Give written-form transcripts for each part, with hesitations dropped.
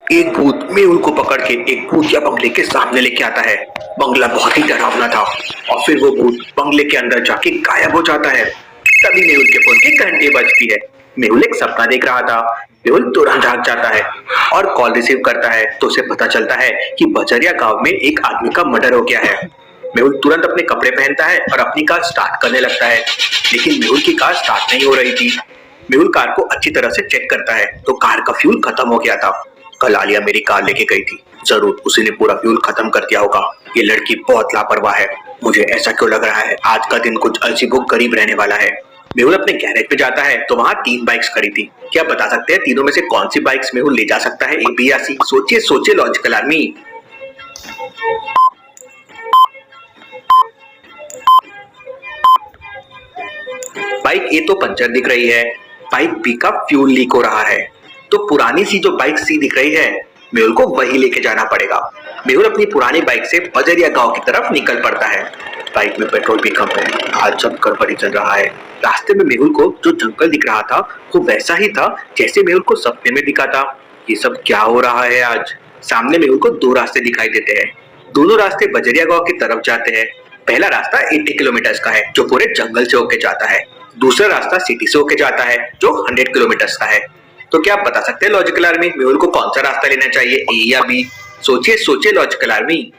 एक भूत मेहुल को पकड़ के एक भूतिया बंगले के सामने लेके आता है। बंगला बहुत ही डरावना था और फिर वो भूत बंगले के अंदर जाके गायब हो जाता है। तभी मेहुल के फोन की घंटी बजती है। मेहुल एक सपना देख रहा था। मेहुल तुरंत जाग जाता है और कॉल रिसीव करता है तो उसे पता चलता है कि बजरिया गांव में एक आदमी का मर्डर हो गया है। मेहुल तुरंत अपने कपड़े पहनता है और अपनी कार स्टार्ट करने लगता है, लेकिन मेहुल की कार स्टार्ट नहीं हो रही थी। मेहुल कार को अच्छी तरह से चेक करता है तो कार का फ्यूल खत्म हो गया था। कल आलिया मेरी कार लेके गई थी, जरूर उसी ने पूरा फ्यूल खत्म कर दिया होगा। ये लड़की बहुत लापरवाह है। मुझे ऐसा क्यों लग रहा है आज का दिन कुछ अजीबो गरीब रहने वाला है। मेहुल अपने गैरेज पे जाता है तो वहाँ 3 बाइक्स खड़ी थी। क्या बता सकते हैं तीनों में से कौन सी बाइक्स मेहुल ले जा सकता है? ए बी या सी? सोचिए सोचिए लॉजिकल आदमी। बाइक ए तो पंचर दिख रही है, बाइक बी का फ्यूल लीक हो रहा है, तो पुरानी सी जो बाइक सी दिख रही है मेहुल को वही लेके जाना पड़ेगा। मेहुल अपनी पुरानी बाइक से बजरिया गांव की तरफ निकल पड़ता है। बाइक में पेट्रोल भी कम है, आज सब गड़बड़ी चल रहा है। रास्ते में मेहुल को जो जंगल दिख रहा था वो वैसा ही था जैसे मेहुल को सपने में दिखा था। ये सब क्या हो रहा है आज? सामने मेहुल को 2 रास्ते दिखाई देते हैं। दोनों रास्ते बजरिया गांव की तरफ जाते हैं। पहला रास्ता 80 किलोमीटर का है जो पूरे जंगल से होके जाता है। दूसरा रास्ता सिटी से होके जाता है जो 100 किलोमीटर का है। तो क्या आप बता सकते हैं लॉजिकल आर्मी मेहुल को कौन सा रास्ता लेना चाहिए, ए या बी? सोचिए सोचिए लॉजिकल आर्मी।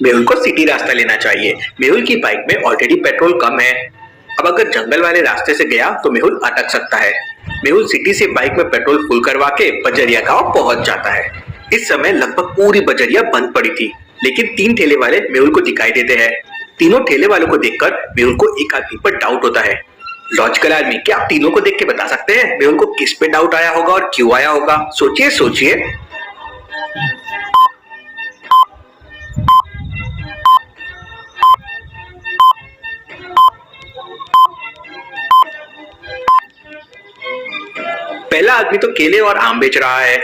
मेहुल को सिटी रास्ता लेना चाहिए। मेहुल की बाइक में ऑलरेडी पेट्रोल कम है। अब अगर जंगल वाले रास्ते से गया तो मेहुल अटक सकता है। मेहुल सिटी से बाइक में पेट्रोल फुल करवा के बजरिया गांव पहुंच जाता है। इस समय लगभग पूरी बजरिया बंद पड़ी थी, लेकिन 3 ठेले वाले मेहुल को दिखाई देते हैं। तीनों ठेले वालों को देखकर मेहुल को एक आदमी पर डाउट होता है। लॉजिकल आदमी, क्या आप तीनों को देख के बता सकते हैं मेहुल को किस पे डाउट आया होगा और क्यों आया होगा? सोचिए सोचिए। पहला आदमी तो केले और आम बेच रहा है,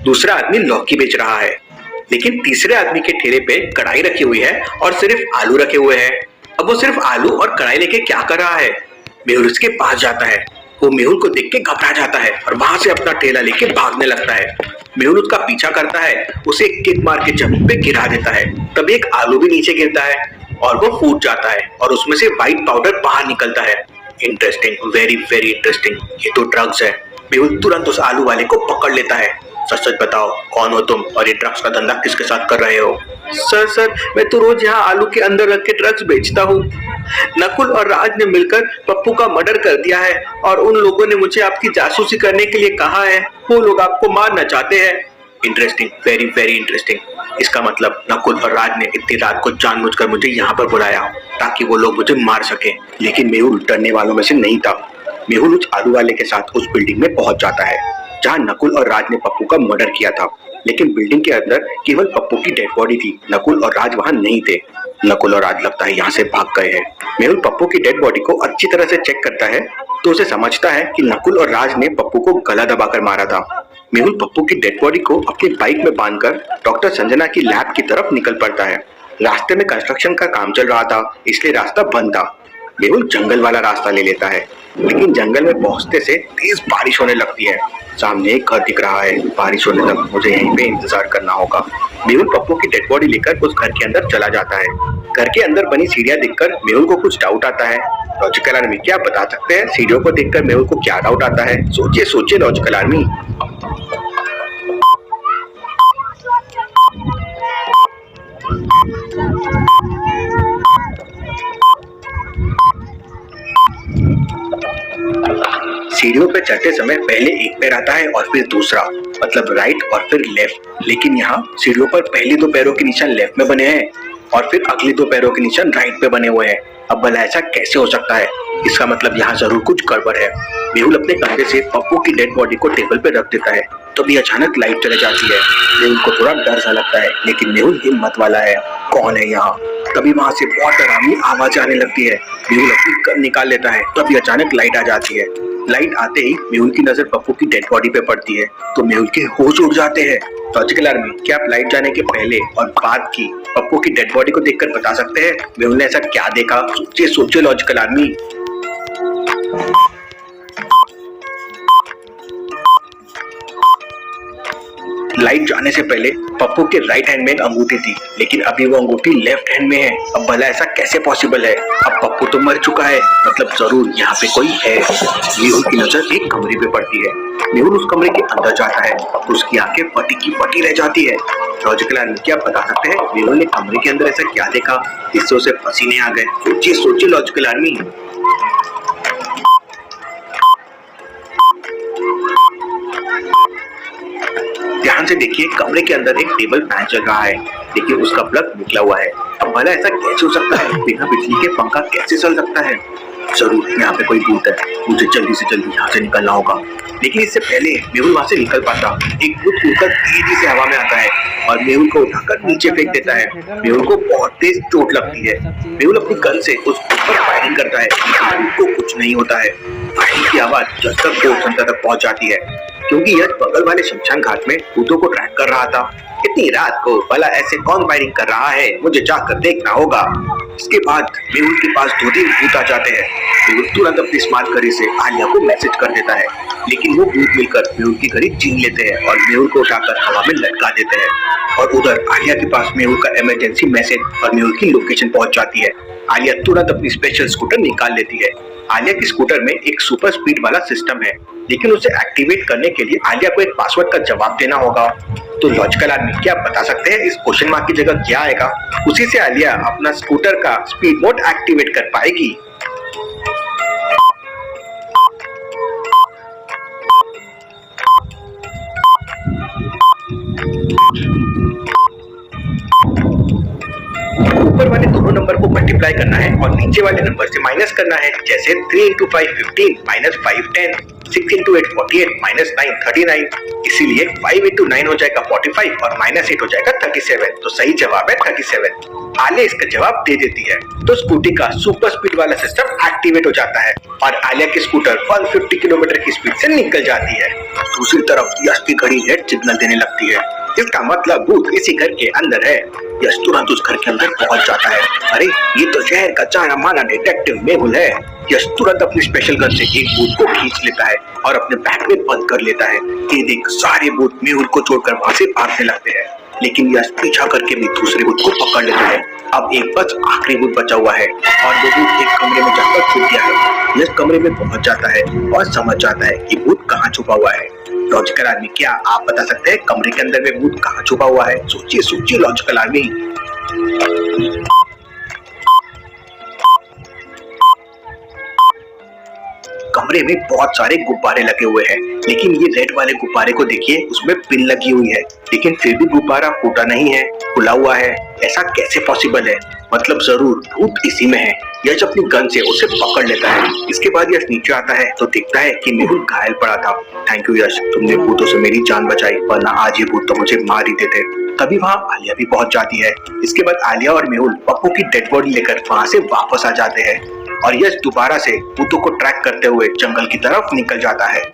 दूसरा आदमी लौकी बेच रहा है, लेकिन तीसरे आदमी के ठेले पे कढ़ाई रखी हुई है और सिर्फ आलू रखे हुए हैं। अब वो सिर्फ आलू और कढ़ाई लेके क्या कर रहा है? मेहुल उसके पास जाता है। वो मेहुल को देख के घबरा जाता है और वहां से अपना ठेला लेके भागने लगता है। मेहुल उसका पीछा करता है, उसे एक किक मार के जमीन पे गिरा देता है। तभी एक आलू भी नीचे गिरता है और वो फूट जाता है और उसमें से व्हाइट पाउडर बाहर निकलता है। इंटरेस्टिंग, वेरी वेरी इंटरेस्टिंग, ये तो ड्रग्स है। मेहुल तुरंत उस आलू वाले को पकड़ लेता है। सच सच बताओ कौन हो तुम और ये ड्रग्स का धंधा किसके साथ कर रहे हो? सर मैं तो रोज यहाँ आलू के अंदर रख के ड्रग्स बेचता हूँ। नकुल और राज ने मिलकर पप्पू का मर्डर कर दिया है और उन लोगों ने मुझे आपकी जासूसी करने के लिए कहा है। वो लोग आपको मारना चाहते हैं। Interesting, very very interesting. इसका मतलब नकुल और राज ने इतनी रात को जानबूझकर मुझे यहाँ पर बुलाया ताकि वो लोग मुझे मार सके, लेकिन मेहुल डरने वालों में से नहीं था। मेहुल उस आलू वाले के साथ उस बिल्डिंग में पहुंच जाता है जहां नकुल और राज ने पप्पू का मर्डर किया था, लेकिन बिल्डिंग के अंदर केवल पप्पू की डेड बॉडी थी। नकुल और राज वहां नहीं थे। नकुल और राज लगता है यहाँ से भाग गए हैं। मेहुल पप्पू की डेड बॉडी को अच्छी तरह से चेक करता है तो उसे समझता है कि नकुल और राज ने पप्पू को गला दबाकर मारा था। मेहुल पप्पू की डेड बॉडी को अपनी बाइक में बांधकर डॉक्टर संजना की लैब की तरफ निकल पड़ता है। रास्ते में कंस्ट्रक्शन का काम चल रहा था, इसलिए रास्ता बंद था। मेहुल जंगल वाला रास्ता ले लेता है, लेकिन जंगल में पहुंचते से तेज बारिश होने लगती है। सामने एक घर दिख रहा है। बारिश होने तक मुझे यहीं पे इंतजार करना होगा। मेहुल पप्पू की डेड बॉडी लेकर उस घर के अंदर चला जाता है। घर के अंदर बनी सीढ़ियां देखकर मेहुल को कुछ डाउट आता है। लॉजिकल आर्मी, क्या बता सकते हैं सीढ़ियों को देखकर मेहुल को क्या डाउट आता है? सोचिए सोचिए लॉजिकल आर्मी। सीढ़ियों पे चढ़ते समय पहले एक पैर आता है और फिर दूसरा, मतलब राइट और फिर लेफ्ट, लेकिन यहाँ सीढ़ियों पर पहले 2 पैरों के निशान लेफ्ट में बने हैं और फिर अगले 2 पैरों के निशान राइट पे बने हुए हैं। अब भला ऐसा कैसे हो सकता है? इसका मतलब यहाँ जरूर कुछ गड़बड़ है। मेहुल अपने कंधे से पप्पू की डेड बॉडी को टेबल पे रख देता है, तभी अचानक लाइट चले जाती है। मेहुल को थोड़ा डर सा लगता है, लेकिन मेहुल हिम्मत वाला है। कौन है यहाँ? तभी वहां से बहुत डरावनी आवाज आने लगती है। मेहुल अपनी गन निकाल लेता है, तभी अचानक लाइट आ जाती है। लाइट आते ही मेहुल की नजर पप्पू की डेड बॉडी पे पड़ती है तो मेहुल के होश उड़ जाते हैं। लॉजिकल आर्मी, क्या आप लाइट जाने के पहले और बाद की पप्पू की डेड बॉडी को देखकर बता सकते हैं मेहुल ने ऐसा क्या देखा? सोचिए सोचिए लॉजिकल आर्मी। लाइट जाने से पहले पप्पू के राइट हैंड में एक अंगूठी थी, लेकिन अभी वो अंगूठी लेफ्ट हैंड में है। अब भला ऐसा कैसे पॉसिबल है? अब पप्पू तो मर चुका है, मतलब जरूर यहाँ पे कोई है। मेहुल की नजर एक कमरे पे पड़ती है। मेहुल उस कमरे के अंदर जाता है तो उसकी आंखें फटी की फटी रह जाती है। लॉजिकल आदमी क्या बता सकते हैं मेहुल ने कमरे के अंदर ऐसा क्या देखा जिससे उसे पसीने आ गए? सोचिए सोचिए लॉजिकल आदमी। ध्यान से देखिए, कमरे के अंदर एक टेबल फैन चल रहा है, लेकिन उसका प्लग निकला हुआ है। अब भला ऐसा कैसे हो सकता है? बिना बिजली के पंखा कैसे चल सकता है? जरूर यहाँ पे कोई भूत है, मुझे जल्दी से जल्दी यहाँ से निकलना होगा। लेकिन इससे पहले मेहुल वहां से निकल पाता, एक भूत उड़कर तेजी से हवा में आता है और मेहुल को उठाकर नीचे फेंक देता है। मेहुल को बहुत तेज चोट लगती है। मेहुल अपनी गन से उस भूत पर फायरिंग करता है, भूत को कुछ नहीं होता है। फायरिंग की आवाज जब तक कोर्ट सेंटर तक पहुंच जाती है, क्योंकि यह बगल वाले शमशान घाट में भूतों को ट्रैक कर रहा था। इतनी रात को भला ऐसे कौन फायरिंग कर रहा है, मुझे जाकर देखना होगा। इसके बाद मेहुल के पास 2-3 भूत आ जाते हैं। मेहुल तुरंत अपनी स्मार्ट घड़ी से आलिया को मैसेज कर देता है, लेकिन वो भूत मिलकर मेहुल की घड़ी छीन लेते हैं और मेहुल को उठाकर हवा में लटका देते हैं। और उधर आलिया के पास मेहुल का इमरजेंसी मैसेज और मेहुल की लोकेशन पहुंच जाती है। आलिया तुरंत अपनी स्पेशल स्कूटर निकाल लेती है। आलिया की स्कूटर में एक सुपर स्पीड वाला सिस्टम है, लेकिन उसे एक्टिवेट करने के लिए आलिया को एक पासवर्ड का जवाब देना होगा। तो लॉजिकल आदमी क्या बता सकते हैं इस क्वेश्चन मार्क की जगह क्या आएगा? उसी से आलिया अपना स्कूटर का स्पीड मोड एक्टिवेट कर पाएगी। ऊपर वाले दोनों नंबर को मल्टीप्लाई करना है और नीचे वाले नंबर से माइनस करना है। जैसे 3 × 5 15 -5 10, 6 × 8 48 -9 39। इसीलिए 5 × 9 हो जाएगा 45 और -8 हो जाएगा 37। तो सही जवाब है 37। आलिया इसका जवाब दे देती है तो स्कूटी का सुपर स्पीड वाला सिस्टम एक्टिवेट हो जाता है और आलिया की स्कूटर 150 किलोमीटर की स्पीड से निकल जाती है। दूसरी तरफ यश की घड़ी रेड सिग्नल देने लगती है। इसका मतलब भूत इसी घर के अंदर है। यश तुरंत उस घर के अंदर पहुंच जाता है। अरे ये तो शहर का जाना माना डिटेक्टिव मेहुल है। यश तुरंत अपनी स्पेशल गन से एक भूत को खींच लेता है और अपने बैग में बंद कर लेता है। ये देख सारे भूत मेहुल को छोड़कर वहां से भागने लगते हैं, लेकिन यश पीछा करके भी दूसरे भूत को पकड़ लेता है। अब एक बस आखिरी भूत बचा हुआ है और वो भूत एक कमरे में जाकर छुप गया है। यश कमरे में पहुंच जाता है और समझ जाता है कि भूत कहाँ छुपा हुआ है। लॉजिकल आदमी क्या आप बता सकते हैं कमरे के अंदर में भूत कहाँ छुपा हुआ है? सोचिए सोचिए लॉजिकल आदमी। कमरे में बहुत सारे गुब्बारे लगे हुए हैं, लेकिन ये रेड वाले गुब्बारे को देखिए, उसमें पिन लगी हुई है, लेकिन फिर भी गुब्बारा फूटा नहीं है, खुला हुआ है। ऐसा कैसे पॉसिबल है? मतलब जरूर भूत इसी में है। यश अपनी गन से उसे पकड़ लेता है। इसके बाद यश नीचे आता है तो दिखता है कि मेहुल घायल पड़ा था। थैंक यू यश, तुमने भूतों से मेरी जान बचाई, वरना आज ये भूत तो मुझे मार ही देते। तभी वहाँ आलिया भी पहुंच जाती है। इसके बाद आलिया और मेहुल पप्पू की डेड बॉडी लेकर वहाँ से वापस आ जाते हैं और यश दोबारा से भूतों को ट्रैक करते हुए जंगल की तरफ निकल जाता है।